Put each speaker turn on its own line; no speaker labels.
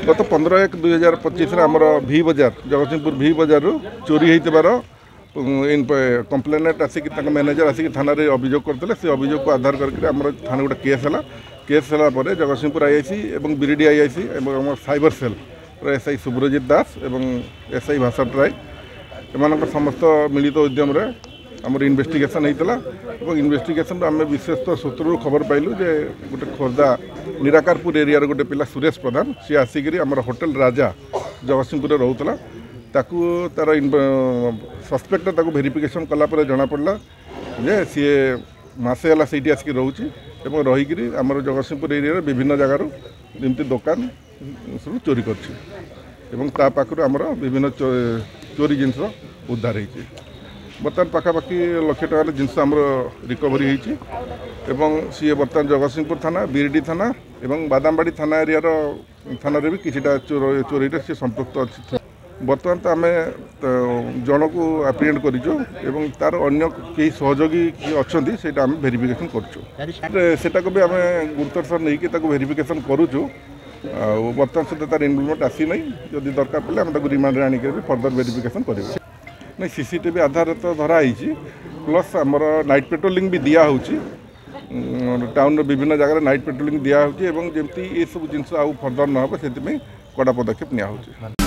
गत 15/1/2025 आमर भी बजार जगतसिंहपुर भी बजार चोरी होइतबार कंप्लेनेट आसिक मैनेजर आसिक थाना अभियोग करते से अभियोग को आधार करके आम थाना गोटे केस है जगतसिंहपुर आईआईसी और बिरिडी आईआईसी और साइबर सेल एसआई सुब्रजित दास और एसआई भास्कर राय एम समस्त मिलित उद्यम आमर इन्वेस्टिगेशन होता और इन्वेस्टिगेशन आम विशेषतः सूत्र खबर पाइलु जे गोटे खोर्धा निराकारपुर एरिया गोटे पिला सुरेश प्रधान सी आसिक आमर होटेल राजा जगतसिंहपुर रोला तार सस्पेक्ट भेरिफिकेशन कलापर जना पड़ा जे सी मसे है से आसिक रोचे और रहीकि आमर जगतसिंहपुर एरिया विभिन्न जगार जमी दुकान सब चोरी कर आमर विभिन्न चोरी जिनस उद्धार होती बर्तमान पखापाखि लक्ष टकर जिनस आमर रिकवरी होती सी बर्तमान जगतसिंहपुर थाना बिरिडी थाना और बादामबाड़ी थाना एरिया थाना भी किसीटा चोरी से संपृक्त अच्छी बर्तमान तो आम जन को एप्रिहेंड कर तार अन्य कई सहयोगी अच्छा से आम भेरिफिकेशन करूँ भी आम गुरुतर सर नहीं कि भेरिफिकेशन करूँ बर्तमान सुधा तार इनवॉल्वमेंट आसी ना जदि दरकार पड़े आम रिमांड आनिक फर्दर भेरिफिकेशन कर नहीं सीसीटीवी आधार तो धराई प्लस आमर नाइट पेट्रोलिंग भी दिया टाउन विभिन्न जगह नाइट पेट्रोलिंग दिया जमी ये सब जिन आउ फर्दर न हो से कड़ा पदक्षेप निया।